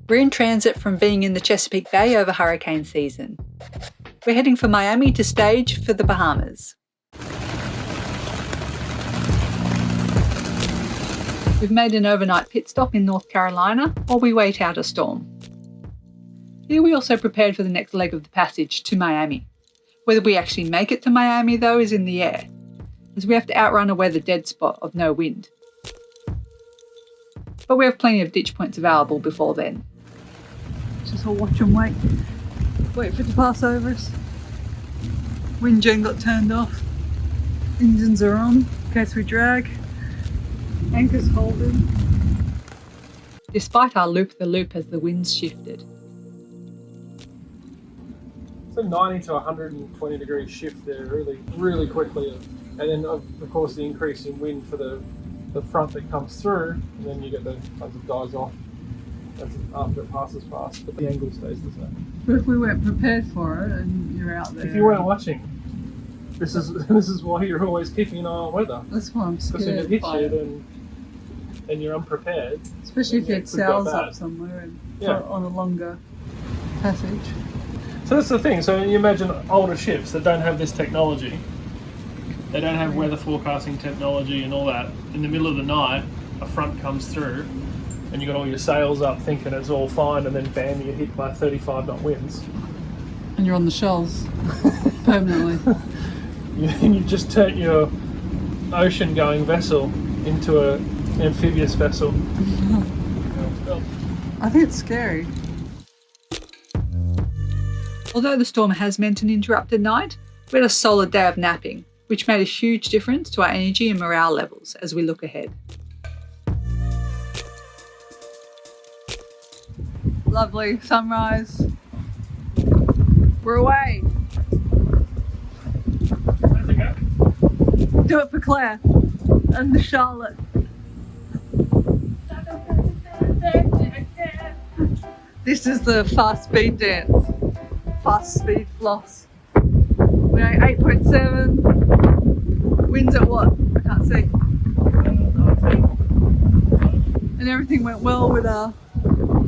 We're in transit from being in the Chesapeake Bay over hurricane season. We're heading for Miami to stage for the Bahamas. We've made an overnight pit stop in North Carolina while we wait out a storm. Here we also prepared for the next leg of the passage to Miami. Whether we actually make it to Miami though is in the air, as we have to outrun a weather dead spot of no wind. But we have plenty of ditch points available before then. Just all watch and wait for it to pass over us. Wind gen got turned off. Engines are on in case we drag. Anchors holding. Despite our loop-the-loop as the winds shifted. It's a 90 to 120 degree shift there really quickly. And then of course the increase in wind for the front that comes through, and then you get the tons of dies off after it passes past, but the angle stays the same. But if we weren't prepared for it and you're out there... If you weren't watching, this is why you're always keeping an eye on weather. That's why I'm scared. Because if it hits you, then you're unprepared. Especially if you had sails up somewhere and on a longer passage. So that's the thing. So you imagine older ships that don't have this technology. They don't have weather forecasting technology and all that. In the middle of the night, a front comes through and you got all your sails up thinking it's all fine, and then bam, you're hit by 35 knot winds. And you're on the shoals permanently. And you've just turned your ocean-going vessel into an amphibious vessel. I think it's scary. Although the storm has meant an interrupted night, we had a solid day of napping, which made a huge difference to our energy and morale levels as we look ahead. Lovely sunrise. We're away. How's it go? Do it for Claire and the Charlotte. This is the fast speed dance. Fast speed floss. We're at 8.7. Winds at what? I can't see. And everything went well with our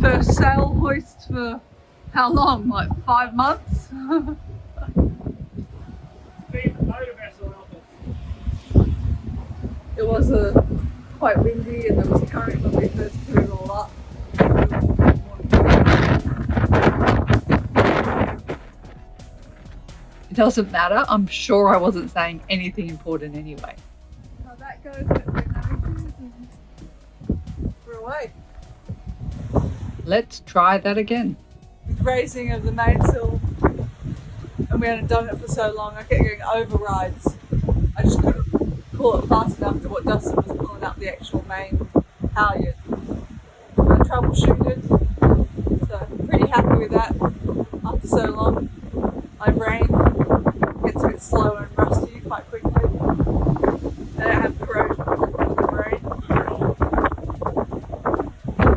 first sail hoist for how long? Like 5 months? It was quite windy and there was a current when we first put it all up. It doesn't matter. I'm sure I wasn't saying anything important anyway. How that goes, but we're no issues and we're away. Let's try that again. With raising of the mainsail, and we hadn't done it for so long, I kept getting overrides. I just couldn't pull it fast enough to what Dustin was pulling up the actual main halyard. I troubleshooted, so I'm pretty happy with that after so long. My brain gets a bit slow and rusty quite quickly. I don't have corrosion in the brain.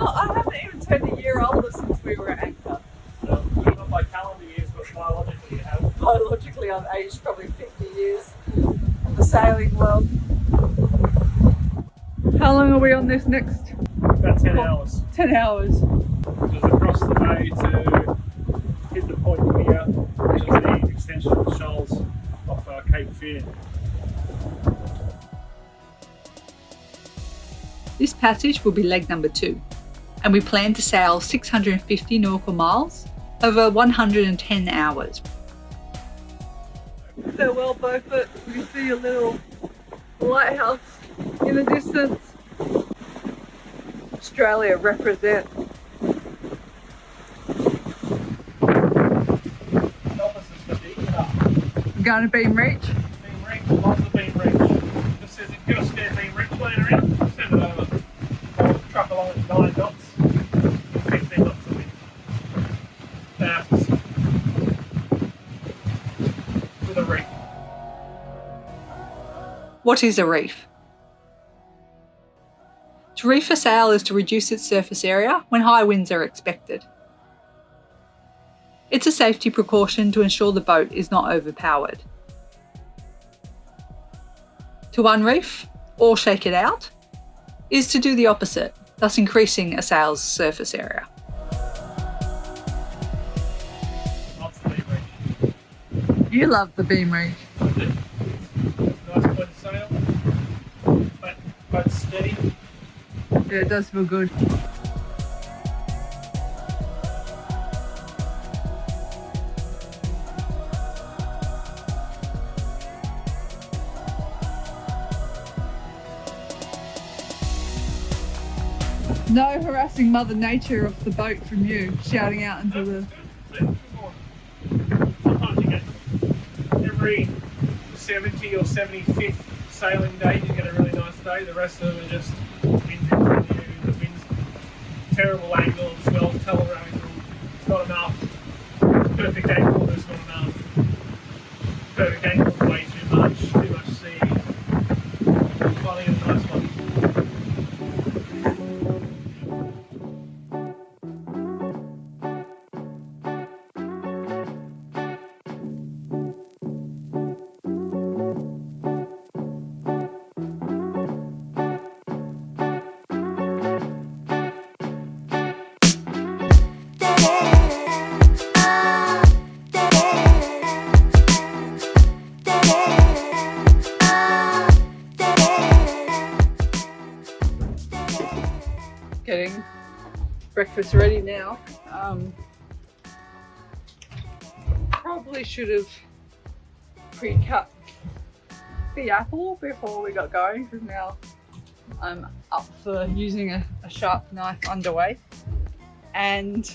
I haven't even turned a year older since we were at anchor. No, not by calendar years, but biologically you have. Biologically I've aged probably 50 years in the sailing world. How long are we on this next? About 10 hours. 10 hours. Just across the bay to hit the point here, which is the extension of the shoals off Cape Fear. This passage will be leg number 2, and we plan to sail 650 nautical miles over 110 hours. Farewell Beaufort, you can see a little lighthouse in the distance. Australia represent. Going to Beam Reach? Beam Reach, lots of Beam Reach. Just says if you've got a spare Beam Reach laying around, send it over. I'll truck along at 9 knots, 15 knots of wind. Thousands. With a reef. What is a reef? To reef a sail is to reduce its surface area when high winds are expected. It's a safety precaution to ensure the boat is not overpowered. To unreef, or shake it out, is to do the opposite, thus increasing a sail's surface area. You love the beam reach. I do. Nice point sail, but steady. Yeah, it does feel good. No harassing Mother Nature off the boat from you, shouting out into the... Sometimes you get every 70 or 75th sailing day you get a really nice day. The rest of them are just winds in front of you, the wind's terrible angle, swells telegraphic, not enough. Perfect angle, there's not enough. Perfect angle, way too much sea. Finally get a nice one. Getting breakfast ready now. Probably should have pre-cut the apple before we got going, because now I'm up for using a sharp knife underway. And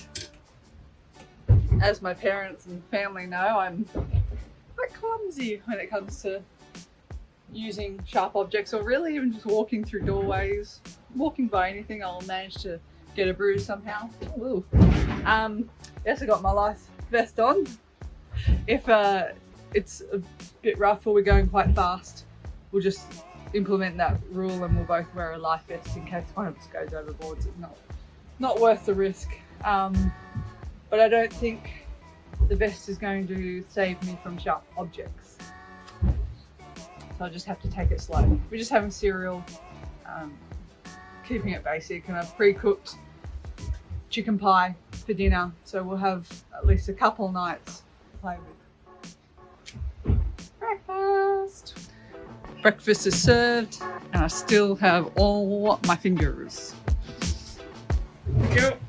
as my parents and family know, I'm quite clumsy when it comes to using sharp objects, or really even just walking through doorways. Walking by anything, I'll manage to get a bruise somehow. Ooh. Yes, I got my life vest on. If it's a bit rough or we're going quite fast, we'll just implement that rule and we'll both wear a life vest in case one of us goes overboard. So it's not worth the risk. But I don't think the vest is going to save me from sharp objects. So I'll just have to take it slow. We're just having cereal. Keeping it basic, and I've pre-cooked chicken pie for dinner, so we'll have at least a couple nights to play with. Breakfast! Breakfast is served, and I still have all my fingers. Yep.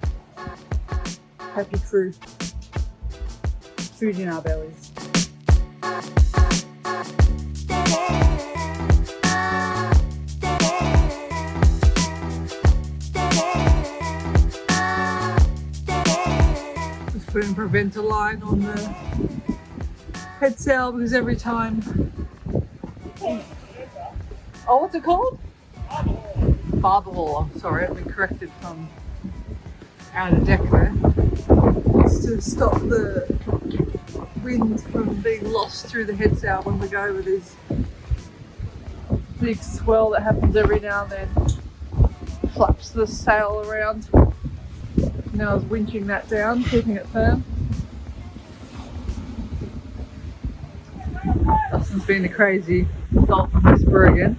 Happy crew. Food in our bellies. Putting preventer line on the head sail, because every time... Oh, what's it called? Barber haul. I'm sorry, I've been corrected from out of deck there. It's to stop the wind from being lost through the head sail when we go over this big swell that happens every now and then. Flaps the sail around. Now I was winching that down, keeping it firm. Dustin's been a crazy dolphin whisperer again.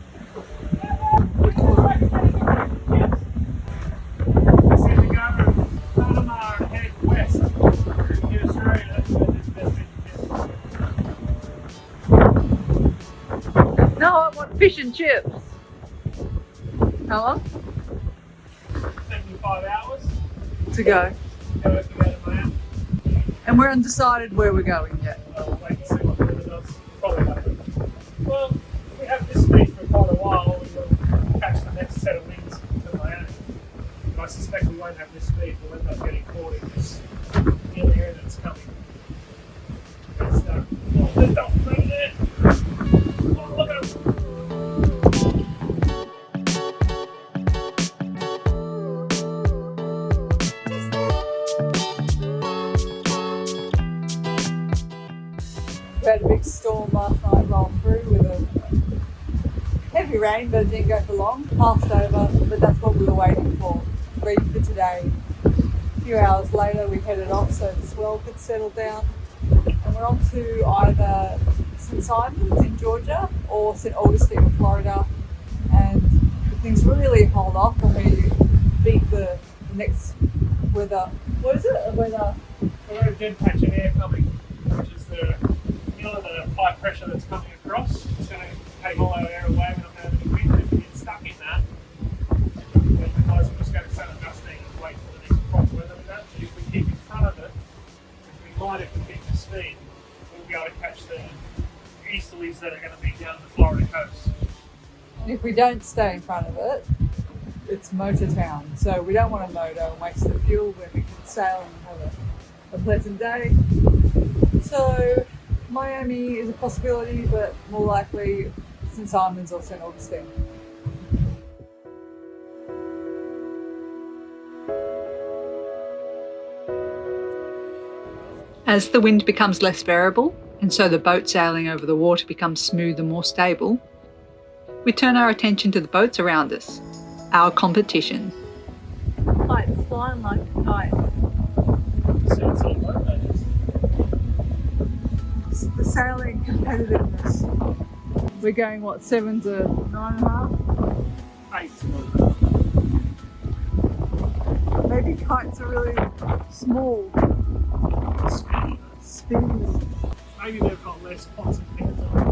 No, I want fish and chips. How long? 75 hours. To go. And we're undecided where we're going yet. Well, wait and see what the weather does. Probably happen. Well, if we have this speed for quite a while, we will catch the next set of winds to Miami. But I suspect we won't have this speed. We'll end up getting caught in this near air that's coming. Let's start. Oh, there's dolphins over there. Oh, look at them. We had a big storm last night roll through with a heavy rain, but it didn't go for long. Passed over, but that's what we were waiting for. Ready for today. A few hours later we headed off so the swell could settle down. And we're on to either St. Simon's in Georgia or St. Augustine in Florida. And if things really hold off and we beat the next weather. What is it? A weather? We've got a dead patch of air coming, which is the feeling the high pressure that's coming across. It's going to take all our air away. We're not going to have any wind. If we get stuck in that, then we're just going to start adjusting and wait for the next proper weather with that. But if we keep in front of it, if we might have to keep the speed, we'll be able to catch the easterlies that are going to be down the Florida coast. And if we don't stay in front of it, it's motor town. So we don't want to motor and waste the fuel when we can sail and have a pleasant day. So Miami is a possibility, but more likely St. Simons or St. Augustine. As the wind becomes less variable, and so the boat sailing over the water becomes smooth and more stable, we turn our attention to the boats around us, our competition. Kites flying like a kite. Sounds like what that is. The sailing competitiveness. We're going, what, 7 to 9.5? 8. Maybe kites are really small. Speedy. Maybe they've got less pots and pans on them.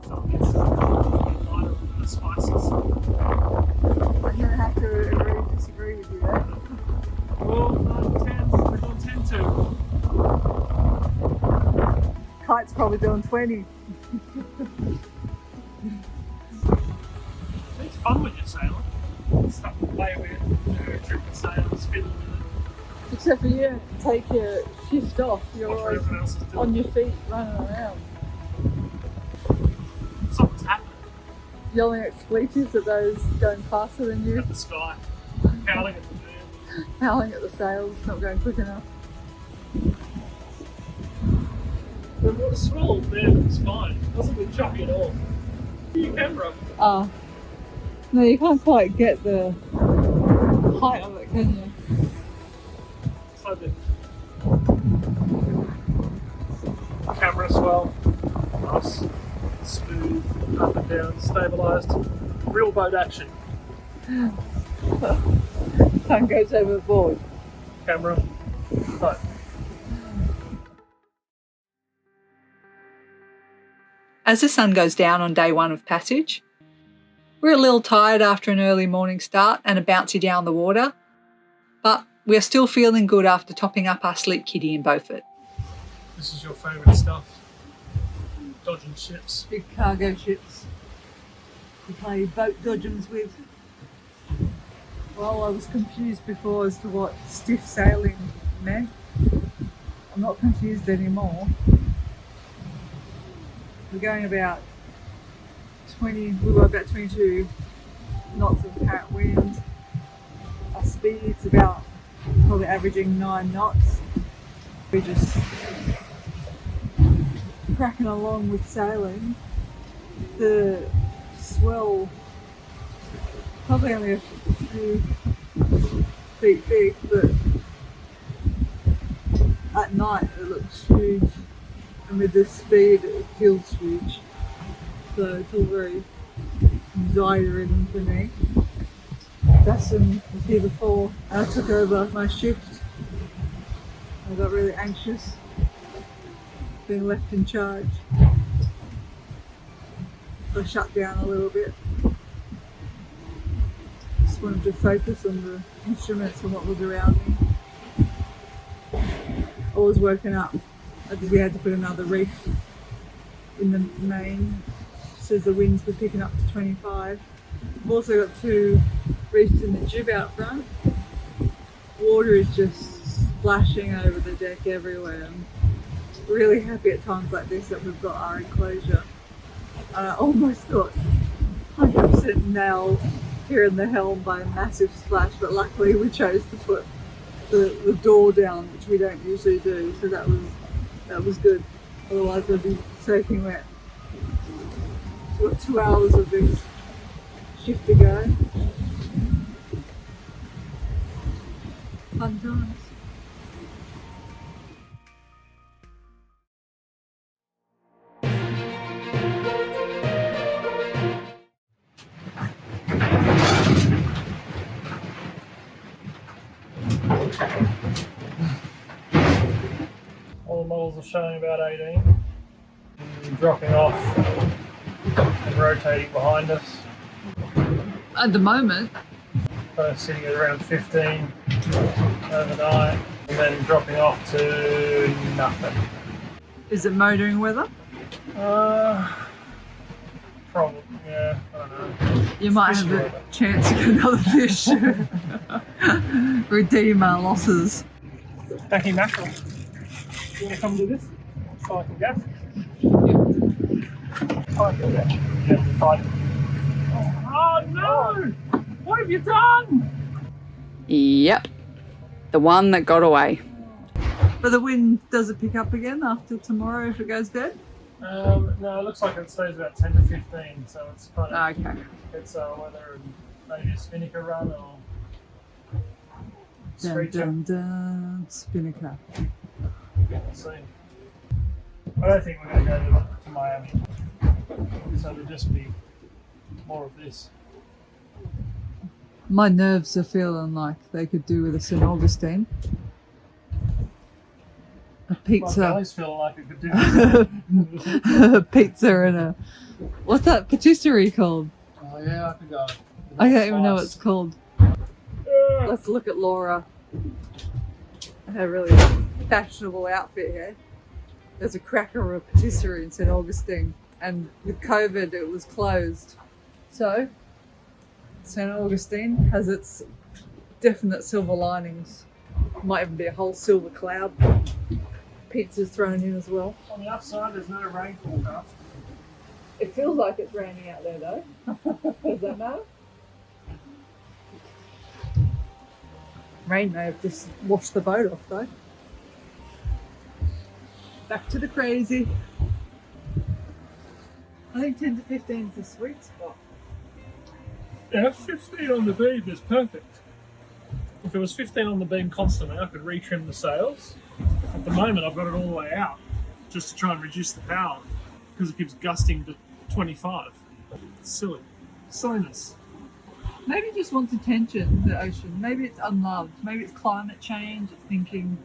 So it's lighter than the spices. I'm going to have to agree to disagree with you there. Well, we're doing 10 to. Kite's probably doing 20. It's fun when you're sailing. Stuff to play with, trip with sails, fiddle with it. Except for you, take your shift off. You're Watch what always everyone else is doing. on your feet running around. Something's happening Yelling expletives at those going faster than you. at the sky, howling at the moon. Howling at the sails, not going quick enough. The water swelled there, but it's fine. It wasn't been choppy at all. Your camera. No, you can't quite get the height of it, can you? It's like the camera swell. Nice, smooth, up and down, stabilised. Real boat action. Sun goes overboard. Camera. Right. As the sun goes down on day 1 of passage, we're a little tired after an early morning start and a bouncy down the water, but we're still feeling good after topping up our sleep kitty in Beaufort. This is your favourite stuff. Dodging ships. Big cargo ships to play boat dodgems with. Well, I was confused before as to what stiff sailing meant. I'm not confused anymore. We're going about 22 knots of apparent wind. Our speed's about probably averaging 9 knots. We're just cracking along with sailing. The swell probably only a few feet big, but at night it looks huge, and with the speed it feels huge. So it's all very anxiety-ridden for me. Dustin was here before and I took over my shift. I got really anxious being left in charge. So I shut down a little bit. Just wanted to focus on the instruments and what was around me. I was woken up because we had to put another reef in the main. Says the winds were picking up to 25. We've also got 2 reefs in the jib out front. Water is just splashing over the deck everywhere. I'm really happy at times like this that we've got our enclosure. I almost got 100% nailed here in the helm by a massive splash, but luckily we chose to put the door down, which we don't usually do, so that was good. Otherwise I'd be soaking wet. We've got 2 hours of this shift to go. Fun times. eyeballs are showing about 18. And dropping off and rotating behind us. At the moment, Sitting at around 15 overnight, and then dropping off to nothing. is it motoring weather? Probably, yeah, I don't know. You might have a chance to get another fish. Redeem our losses. Becky Mackerel, you want to come do this? So I can go? Oh no! What have you done? Yep, the one that got away. But the wind doesn't pick up again after tomorrow if it goes dead? No, it looks like it stays about 10 to 15, so it's kind of Okay. it's whether maybe a spinnaker run or Dun, screecher. dun, dun, spinnaker. We'll see. I don't think we're going to go to Miami, so it'll just be more of this. My nerves are feeling like they could do with a St. Augustine. A My pizza. belly's feeling like it could do. A pizza and a... What's that patisserie called? Oh yeah, I could go. I don't even know what it's called. Let's look at Laura. Her really fashionable outfit here. There's a cracker of a patisserie in St. Augustine, and with COVID it was closed. So St. Augustine has its definite silver linings. Might even be a whole silver cloud. Pizza's thrown in as well. On the upside, there's no rain forecast. It feels like it's raining out there though. Does that matter? Rain may have just washed the boat off though. Back to the crazy. I think 10 to 15 is the sweet spot. Yeah, 15 on the beam is perfect. If it was 15 on the beam constantly, I could retrim the sails. At the moment, I've got it all the way out, just to try and reduce the power, because it keeps gusting to 25. It's silly. Silliness. Maybe it just wants attention, the ocean. Maybe it's unloved. Maybe it's climate change. It's thinking,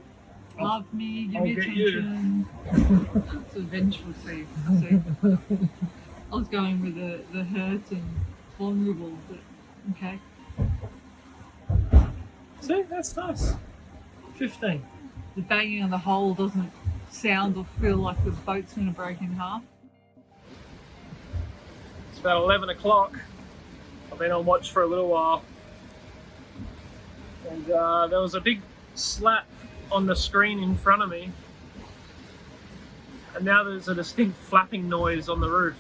love me, give me I'll get you. attention. It's a vengeful sea. See? I was going with the hurt and vulnerable, but okay. See, that's nice. 15. The banging on the hull doesn't sound or feel like the boat's going to break in half. It's about 11 o'clock. I've been on watch for a little while. And there was a big slap on the screen in front of me. And now there's a distinct flapping noise on the roof.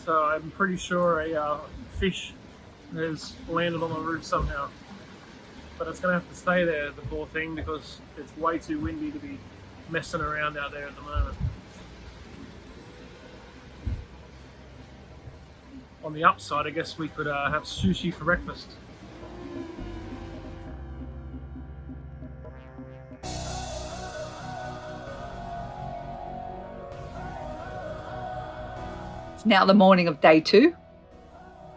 So I'm pretty sure a fish has landed on the roof somehow. But it's going to have to stay there, the poor thing, because it's way too windy to be messing around out there at the moment. On the upside, I guess we could have sushi for breakfast. It's now the morning of day 2,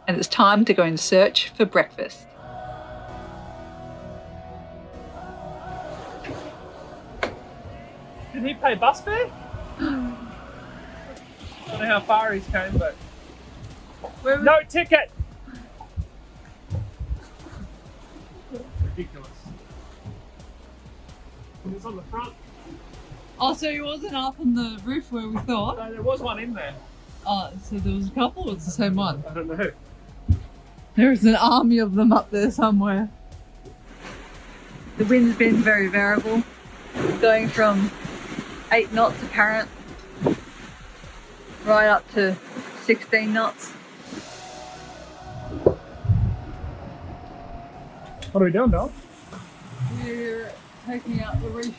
and it's time to go in search for breakfast. Did he pay bus fare? I don't know how far he's came, but... No ticket! Ridiculous. It was on the front. Oh, so he wasn't up on the roof where we thought? No, there was one in there. Oh, so there was a couple or it's the same one? I don't know. There is an army of them up there somewhere. The wind's been very variable, going from 8 knots apparent right up to 16 knots. What are we doing, Dom? We're taking out the reef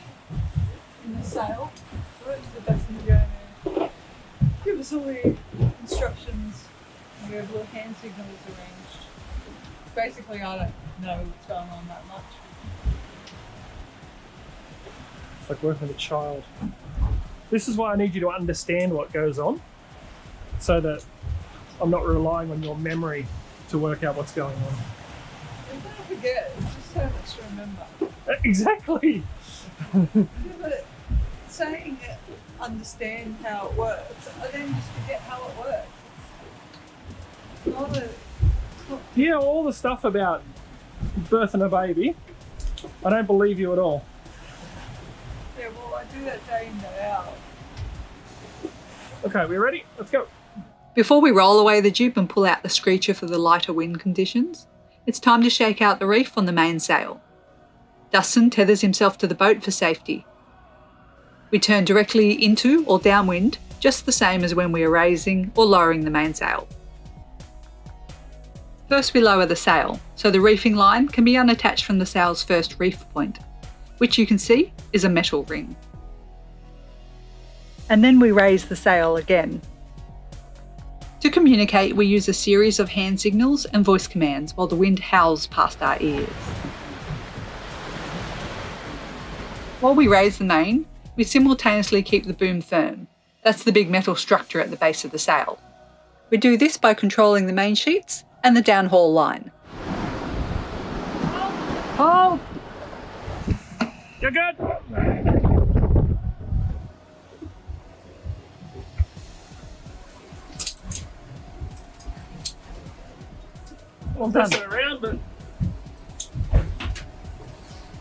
in the sail. Where's the best thing to go there? Give us all the instructions, and we have little hand signals arranged. Basically, I don't know what's going on that much. It's like working with a child. This is why I need you to understand what goes on, so that I'm not relying on your memory to work out what's going on. I'm gonna forget. It's just so much to remember. Exactly. Yeah, but saying understand how it works, I then just forget how it works. It's not a... Yeah, all the stuff about birthing a baby, I don't believe you at all. Yeah, well, I do that day in, day out. Okay, we ready? Let's go. Before we roll away the jib and pull out the screecher for the lighter wind conditions, it's time to shake out the reef on the mainsail. Dustin tethers himself to the boat for safety. We turn directly into or downwind, just the same as when we are raising or lowering the mainsail. First we lower the sail, so the reefing line can be unattached from the sail's first reef point, which you can see is a metal ring. And then we raise the sail again. To communicate, we use a series of hand signals and voice commands while the wind howls past our ears. While we raise the main, we simultaneously keep the boom firm. That's the big metal structure at the base of the sail. We do this by controlling the main sheets and the downhaul line. Oh! You're good? Well done. Messing around, but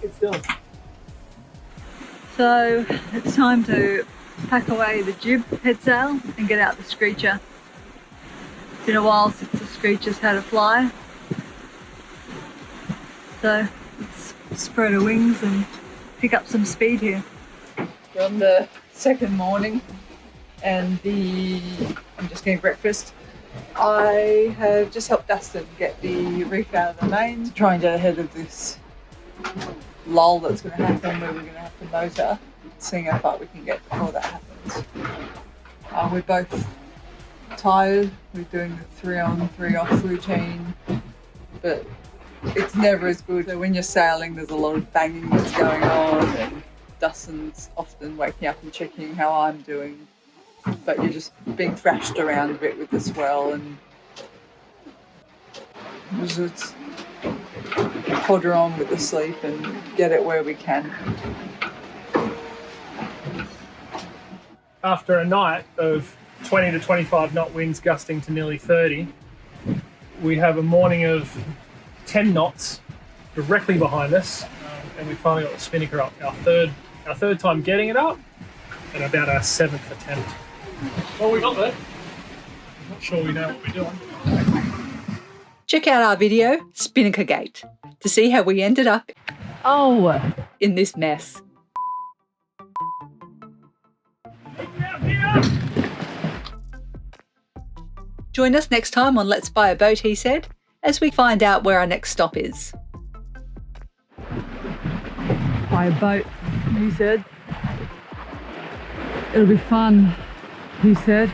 it's done. So it's time to pack away the jib headsail and get out the screecher. It's been a while since the screecher's had a fly. So let's spread our wings and pick up some speed here. We're on the second morning and I'm just getting breakfast. I have just helped Dustin get the reef out of the main, trying to get ahead of this lull that's going to happen where we're going to have to motor, seeing how far we can get before that happens. We're both tired, we're doing the 3 on 3 off routine, but it's never as good. So when you're sailing there's a lot of banging that's going on and Dustin's often waking up and checking how I'm doing, but you're just being thrashed around a bit with the swell and just podder on with the sleep and get it where we can. After a night of 20 to 25 knot winds gusting to nearly 30, we have a morning of 10 knots directly behind us, and we finally got the spinnaker up. Our third time getting it up, and about our 7th attempt. Well, we got there. I'm not sure we know what we're doing. Check out our video, Spinnaker Gate, to see how we ended up in this mess. Join us next time on Let's Buy a Boat, he said, as we find out where our next stop is. Buy a boat, he said. It'll be fun, he said.